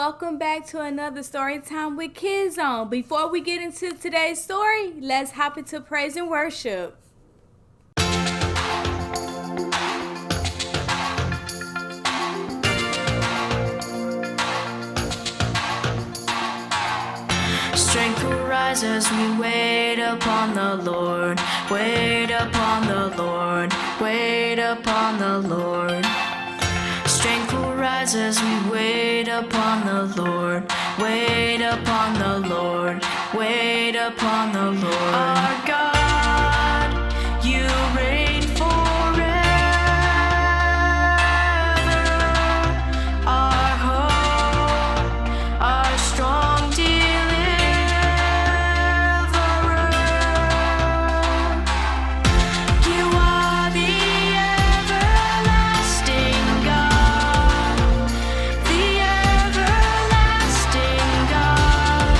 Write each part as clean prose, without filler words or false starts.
welcome back to another story time with Kidzone. Before we get into today's story, let's hop into praise and worship. Strength will rise as we wait upon the Lord. Wait upon the Lord. Wait upon the Lord. Strength will rise as we wait upon the Lord. Wait upon the Lord. Wait upon the Lord. Our God, you reign forever. Our hope, our strong deliverer. You are the everlasting God. The everlasting God.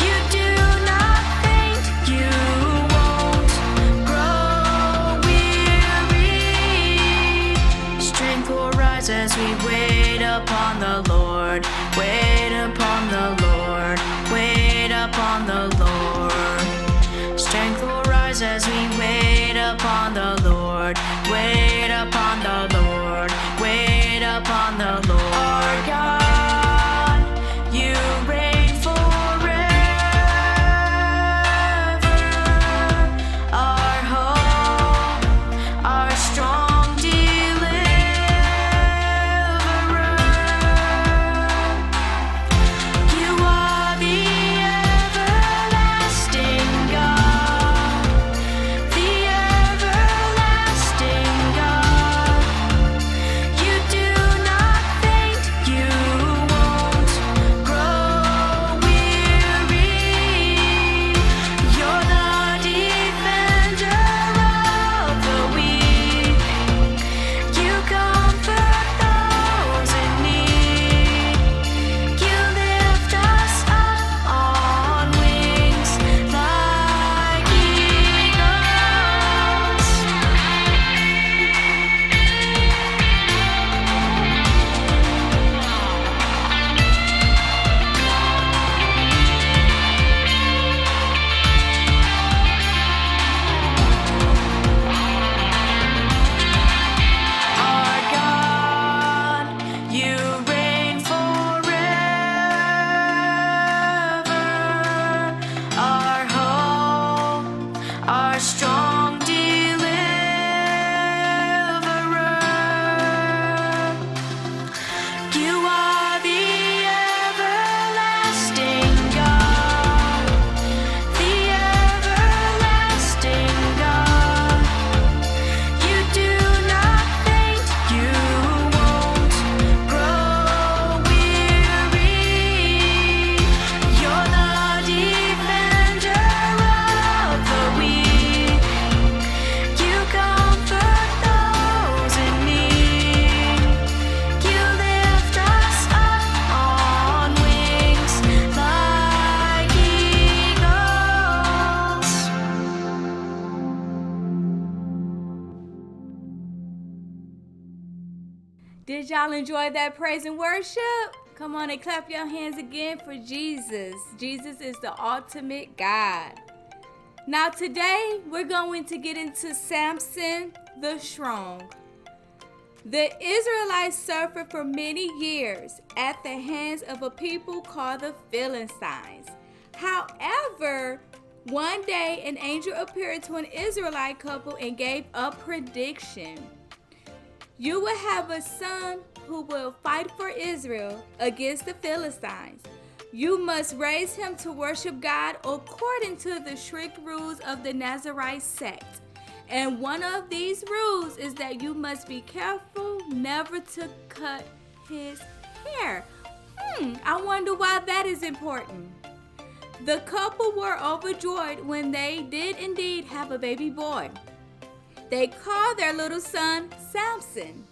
You do not faint, you won't grow weary. Strength will rise as we wait upon the Lord. Wait upon the Lord. Wait upon the Lord. Strength will rise as we wait upon the Lord. Wait upon the Lord. Wait upon the Lord. Our God, you reign forever. Our hope, our strong deliverer. You are the everlasting God. The everlasting God. You do not faint, you won't grow weary. You're the defender of the weak. You comfort those in need. You lift us up on wings like eagles. Our God, you reign forever. Our hope, our strong deliverer. You are the everlasting God. The everlasting God. You do not faint, you won't grow weary. You're the defender of the weak. You comfort those in need. You lift us up on wings like eagles. Did y'all enjoy that praise and worship? Come on and clap your hands again for Jesus. Jesus is the ultimate God. Now today, we're going to get into Samson the Strong. The Israelites suffered for many years at the hands of a people called the Philistines. However, one day an angel appeared to an Israelite couple and gave a prediction. You will have a son who will fight for Israel against the Philistines. You must raise him to worship God according to the strict rules of the Nazarite sect. And one of these rules is that you must be careful never to cut his hair. I wonder why that is important. The couple were overjoyed when they did indeed have a baby boy. They called their little son Samson,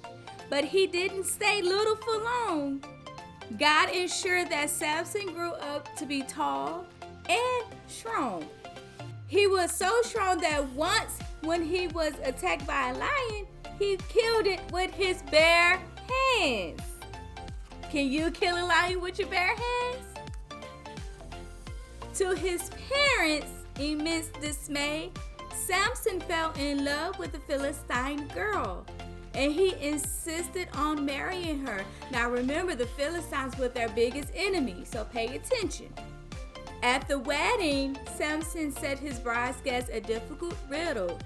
but he didn't stay little for long. God ensured that Samson grew up to be tall and strong. He was so strong that once when he was attacked by a lion, he killed it with his bare hands. Can you kill a lion with your bare hands? To his parents' immense dismay, Samson fell in love with a Philistine girl, and he insisted on marrying her. Now remember, the Philistines were their biggest enemy, so pay attention. At the wedding, Samson set his bride's guests a difficult riddle.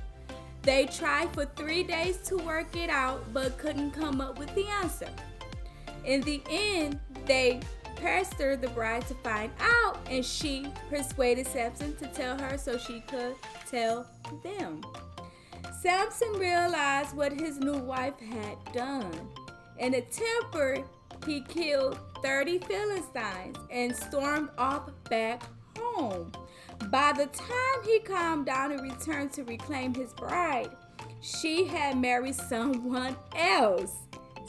They tried for 3 days to work it out, but couldn't come up with the answer. In the end, they pestered the bride to find out, and she persuaded Samson to tell her so she could tell them. Samson realized what his new wife had done. In a temper, he killed 30 Philistines and stormed off back home. By the time he calmed down and returned to reclaim his bride, she had married someone else.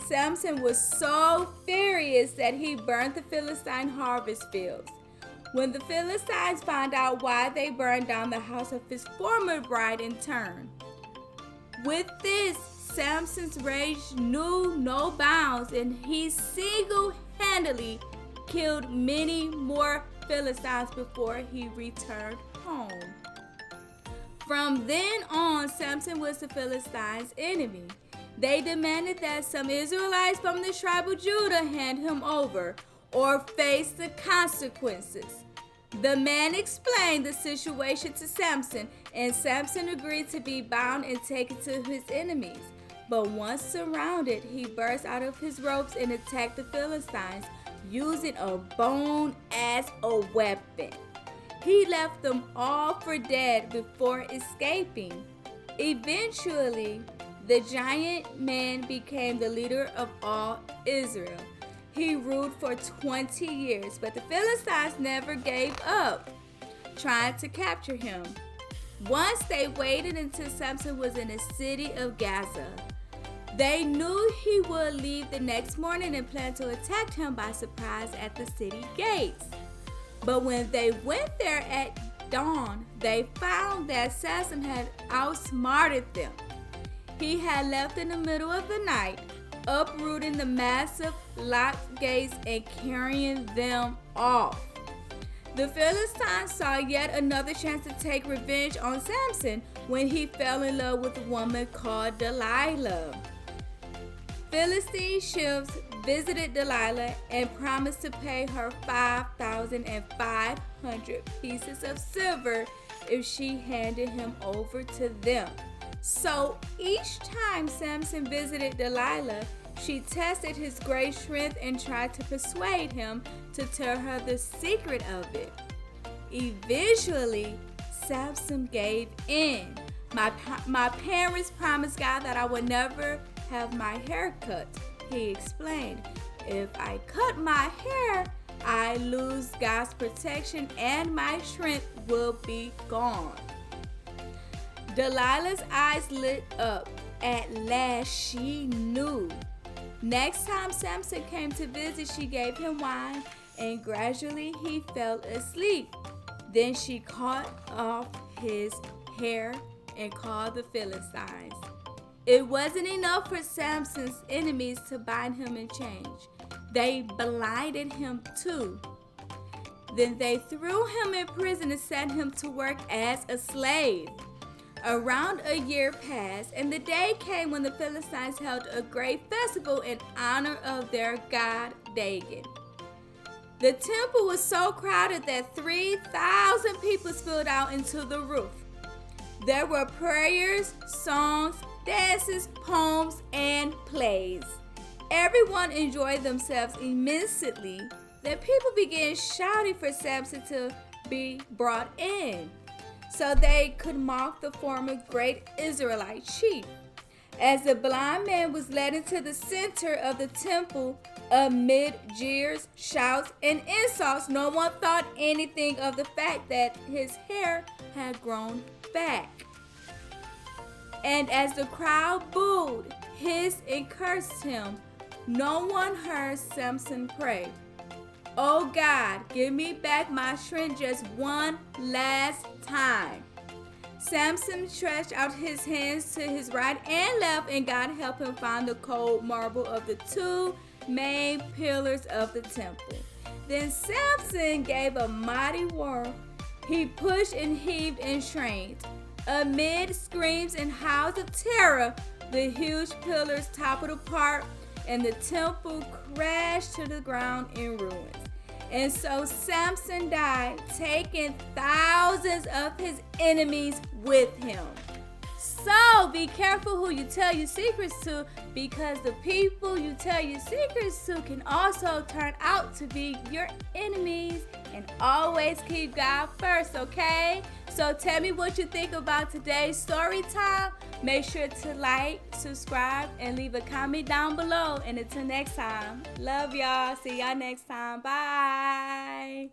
Samson was so furious that he burned the Philistine harvest fields. When the Philistines found out why they burned down the house of his former bride in turn. With this, Samson's rage knew no bounds, and he single-handedly killed many more Philistines before he returned home. From then on, Samson was the Philistines' enemy. They demanded that some Israelites from the tribe of Judah hand him over or face the consequences. The man explained the situation to Samson, and Samson agreed to be bound and taken to his enemies. But once surrounded, he burst out of his ropes and attacked the Philistines, using a bone as a weapon. He left them all for dead before escaping. Eventually, the giant man became the leader of all Israel. He ruled for 20 years, but the Philistines never gave up trying to capture him. Once they waited until Samson was in the city of Gaza. They knew he would leave the next morning and planned to attack him by surprise at the city gates. But when they went there at dawn, they found that Samson had outsmarted them. He had left in the middle of the night, uprooting the massive locked gates and carrying them off. The Philistines saw yet another chance to take revenge on Samson when he fell in love with a woman called Delilah. Philistine ships visited Delilah and promised to pay her 5,500 pieces of silver if she handed him over to them. So each time Samson visited Delilah, she tested his great strength and tried to persuade him to tell her the secret of it. Eventually, Samson gave in. My parents promised God that I would never have my hair cut, he explained. If I cut my hair, I lose God's protection and my strength will be gone. Delilah's eyes lit up. At last she knew. Next time Samson came to visit, she gave him wine, and gradually he fell asleep. Then she cut off his hair and called the Philistines. It wasn't enough for Samson's enemies to bind him in chains. They blinded him too. Then they threw him in prison and sent him to work as a slave. Around a year passed, and the day came when the Philistines held a great festival in honor of their god Dagon. The temple was so crowded that 3,000 people spilled out into the roof. There were prayers, songs, dances, poems, and plays. Everyone enjoyed themselves immensely. The people began shouting for Samson to be brought in, so they could mock the former great Israelite chief. As the blind man was led into the center of the temple, amid jeers, shouts, and insults, no one thought anything of the fact that his hair had grown back. And as the crowd booed, hissed, and cursed him, no one heard Samson pray, "Oh God, give me back my strength just one last time." Samson stretched out his hands to his right and left, and God helped him find the cold marble of the two main pillars of the temple. Then Samson gave a mighty whirl. He pushed and heaved and strained. Amid screams and howls of terror, the huge pillars toppled apart and the temple crashed to the ground in ruins. And so Samson died, taking thousands of his enemies with him. So be careful who you tell your secrets to, because the people you tell your secrets to can also turn out to be your enemies. And always keep God first, okay? So tell me what you think about today's story time. Make sure to like, subscribe, and leave a comment down below. And until next time, love y'all. See y'all next time. Bye.